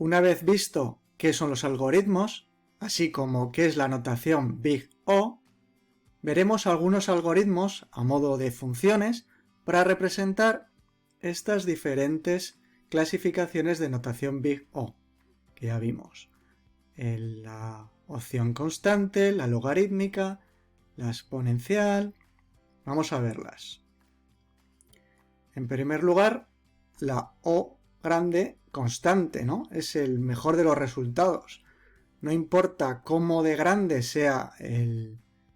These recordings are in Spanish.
Una vez visto qué son los algoritmos, así como qué es la notación Big O, veremos algunos algoritmos a modo de funciones para representar estas diferentes clasificaciones de notación Big O que ya vimos. La opción constante, la logarítmica, la exponencial. Vamos a verlas. En primer lugar, la O grande constante, ¿no? Es el mejor de los resultados. No importa cómo de grande sea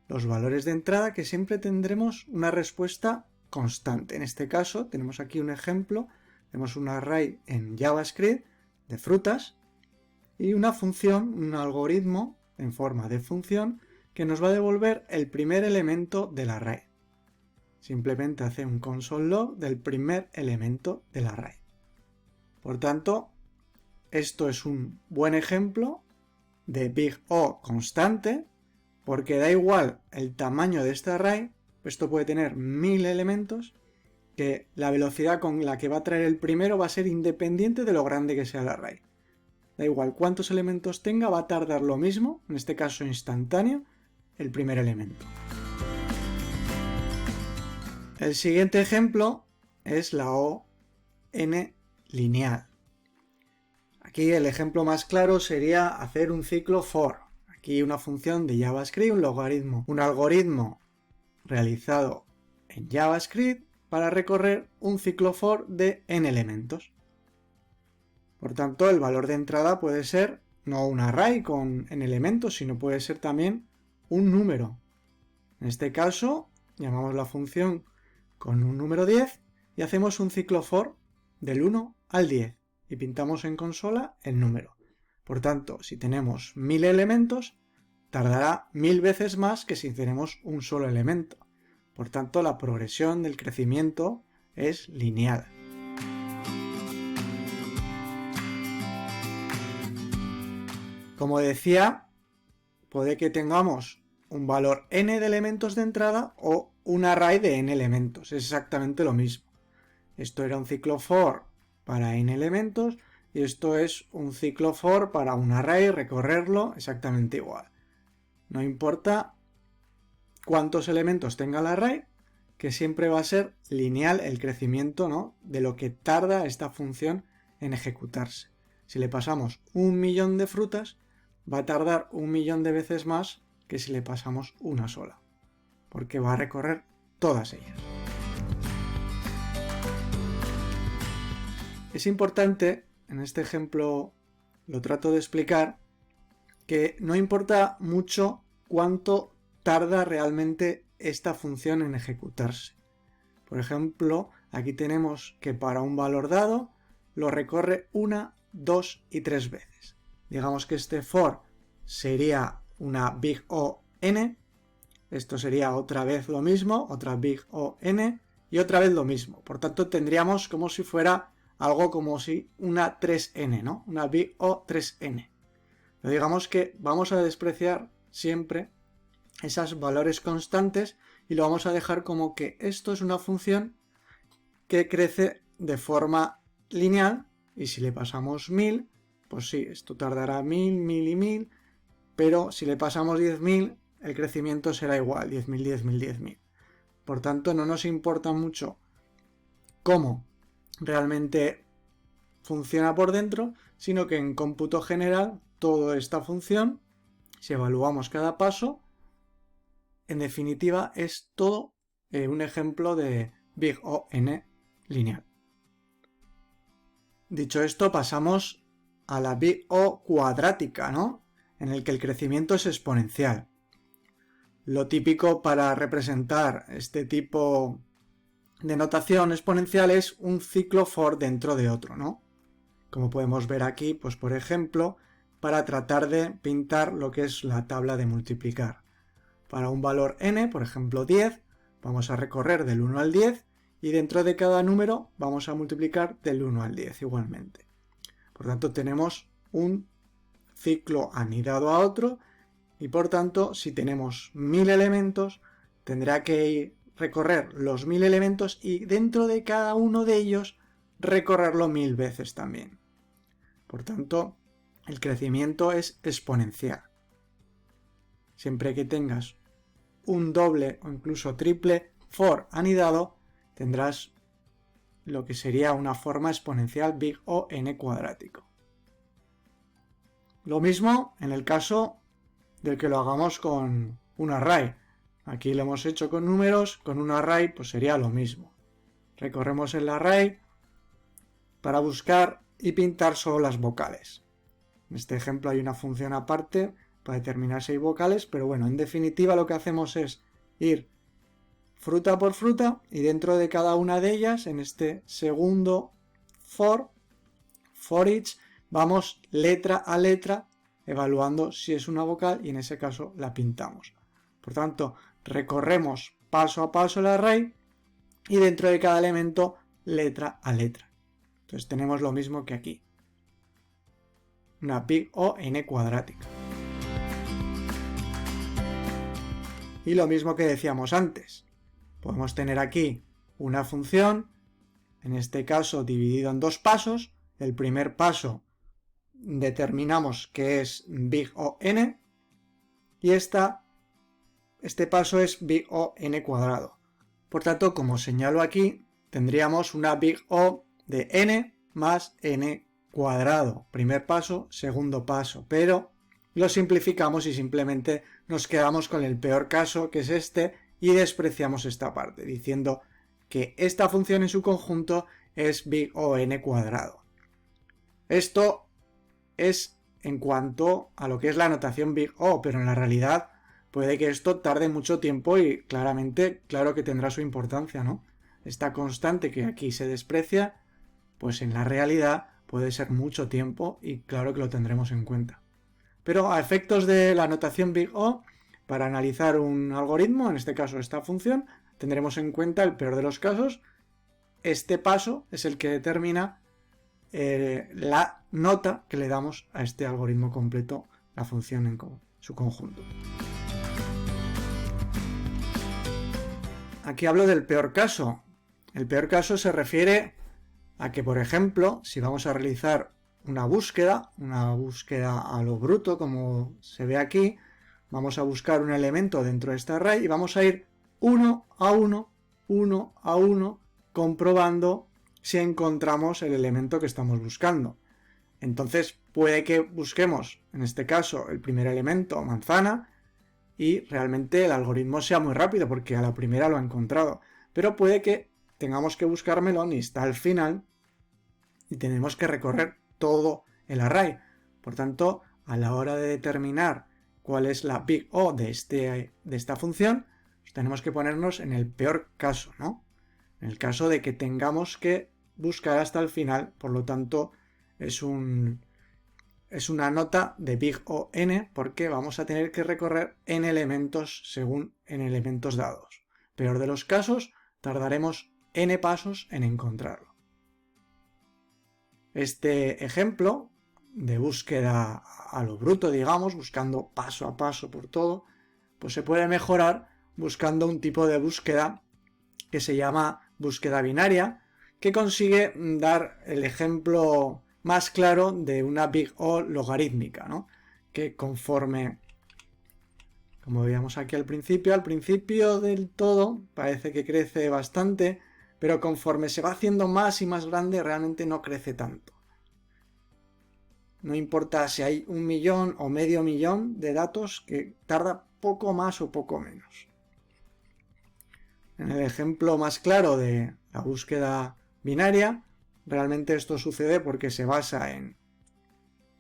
los valores de entrada, que siempre tendremos una respuesta constante. En este caso tenemos aquí un ejemplo, tenemos un array en JavaScript de frutas y una función, un algoritmo en forma de función que nos va a devolver el primer elemento del array. Simplemente hace un console.log del primer elemento del array. Por tanto, esto es un buen ejemplo de Big O constante, porque da igual el tamaño de este array, esto puede tener 1000 elementos, que la velocidad con la que va a traer el primero va a ser independiente de lo grande que sea el array. Da igual cuántos elementos tenga, va a tardar lo mismo, en este caso instantáneo, el primer elemento. El siguiente ejemplo es la O n lineal. Aquí el ejemplo más claro sería hacer un ciclo for. Aquí una función de JavaScript, un algoritmo realizado en JavaScript para recorrer un ciclo for de n elementos. Por tanto, el valor de entrada puede ser no un array con n elementos, sino puede ser también un número. En este caso, llamamos la función con un número 10 y hacemos un ciclo for del 1 al 10 y pintamos en consola el número. Por tanto, si tenemos 1000 elementos, tardará 1000 veces más que si tenemos un solo elemento. Por tanto, la progresión del crecimiento es lineal. Como decía, puede que tengamos un valor n de elementos de entrada o un array de n elementos. Es exactamente lo mismo. Esto era un ciclo for para n elementos y esto es un ciclo for para un array, recorrerlo exactamente igual. No importa cuántos elementos tenga el array, que siempre va a ser lineal el crecimiento, ¿no?, de lo que tarda esta función en ejecutarse. Si le pasamos 1.000.000 de frutas, va a tardar 1.000.000 de veces más que si le pasamos una sola, porque va a recorrer todas ellas. Es importante, en este ejemplo lo trato de explicar, que no importa mucho cuánto tarda realmente esta función en ejecutarse. Por ejemplo, aquí tenemos que para un valor dado lo recorre 1, 2 y 3 veces. Digamos que este for sería una Big O n, esto sería otra vez lo mismo, otra Big O n y otra vez lo mismo. Por tanto, tendríamos como si fuera algo como si una 3n, ¿no? Una Big O 3n. Pero digamos que vamos a despreciar siempre esos valores constantes y lo vamos a dejar como que esto es una función que crece de forma lineal y si le pasamos 1000, pues sí, esto tardará 1000, 1000 y 1000, pero si le pasamos 10.000, el crecimiento será igual, 10.000, 10.000, 10.000. Por tanto, no nos importa mucho cómo realmente funciona por dentro, sino que en cómputo general, toda esta función, si evaluamos cada paso, en definitiva es todo un ejemplo de Big O n lineal. Dicho esto, pasamos a la Big O cuadrática, ¿no?, en el que el crecimiento es exponencial. Lo típico para representar este tipo de notación exponencial es un ciclo for dentro de otro, ¿no? Como podemos ver aquí, pues por ejemplo, para tratar de pintar lo que es la tabla de multiplicar. Para un valor n, por ejemplo 10, vamos a recorrer del 1 al 10 y dentro de cada número vamos a multiplicar del 1 al 10 igualmente. Por tanto, tenemos un ciclo anidado a otro y por tanto, si tenemos 1000 elementos, tendrá que recorrer los 1000 elementos y dentro de cada uno de ellos recorrerlo 1000 veces también. Por tanto, el crecimiento es exponencial. Siempre que tengas un doble o incluso triple for anidado, tendrás lo que sería una forma exponencial big O n cuadrático. Lo mismo en el caso del que lo hagamos con un array. Aquí lo hemos hecho con números, con un array pues sería lo mismo. Recorremos el array para buscar y pintar solo las vocales. En este ejemplo hay una función aparte para determinar si hay vocales, pero bueno, en definitiva lo que hacemos es ir fruta por fruta y dentro de cada una de ellas, en este segundo for each, vamos letra a letra evaluando si es una vocal y en ese caso la pintamos. Por tanto, recorremos paso a paso el array y dentro de cada elemento letra a letra. Entonces tenemos lo mismo que aquí. Una big O n cuadrática. Y lo mismo que decíamos antes. Podemos tener aquí una función, en este caso dividido en dos pasos. El primer paso determinamos que es big O n y este paso es big O n cuadrado. Por tanto, como señalo aquí, tendríamos una big O de n más n cuadrado. Primer paso, segundo paso, pero lo simplificamos y simplemente nos quedamos con el peor caso, que es este, y despreciamos esta parte, diciendo que esta función en su conjunto es big O n cuadrado. Esto es en cuanto a lo que es la notación big O, pero en la realidad puede que esto tarde mucho tiempo y claramente, claro que tendrá su importancia, ¿no? Esta constante que aquí se desprecia, pues en la realidad puede ser mucho tiempo y claro que lo tendremos en cuenta. Pero a efectos de la notación big O, para analizar un algoritmo, en este caso esta función, tendremos en cuenta el peor de los casos. Este paso es el que determina la nota que le damos a este algoritmo completo, la función en su conjunto. Aquí hablo del peor caso. El peor caso se refiere a que, por ejemplo, si vamos a realizar una búsqueda a lo bruto, como se ve aquí, vamos a buscar un elemento dentro de este array y vamos a ir uno a uno, comprobando si encontramos el elemento que estamos buscando. Entonces puede que busquemos, en este caso, el primer elemento, manzana, y realmente el algoritmo sea muy rápido porque a la primera lo ha encontrado. Pero puede que tengamos que buscar melón y está al final y tenemos que recorrer todo el array. Por tanto, a la hora de determinar cuál es la big O de esta función, pues tenemos que ponernos en el peor caso, ¿no? En el caso de que tengamos que buscar hasta el final, por lo tanto, es una nota de big O n porque vamos a tener que recorrer n elementos según n elementos dados. Peor de los casos, tardaremos n pasos en encontrarlo. Este ejemplo de búsqueda a lo bruto, digamos, buscando paso a paso por todo, pues se puede mejorar buscando un tipo de búsqueda que se llama búsqueda binaria, que consigue dar el ejemplo más claro de una big O logarítmica, ¿no? Que conforme, como veíamos aquí al principio del todo parece que crece bastante, pero conforme se va haciendo más y más grande realmente no crece tanto. No importa si hay 1 millón o medio millón de datos, que tarda poco más o poco menos. En el ejemplo más claro de la búsqueda binaria, realmente esto sucede porque se basa en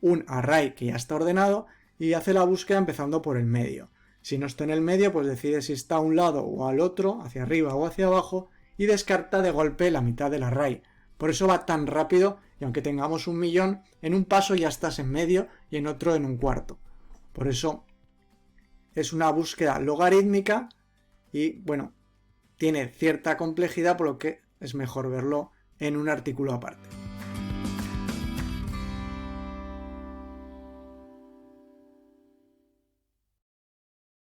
un array que ya está ordenado y hace la búsqueda empezando por el medio. Si no está en el medio, pues decide si está a un lado o al otro, hacia arriba o hacia abajo, y descarta de golpe la mitad del array. Por eso va tan rápido, y aunque tengamos 1 millón, en un paso ya estás en medio y en otro en un cuarto. Por eso es una búsqueda logarítmica y, bueno, tiene cierta complejidad, por lo que es mejor verlo en un artículo aparte.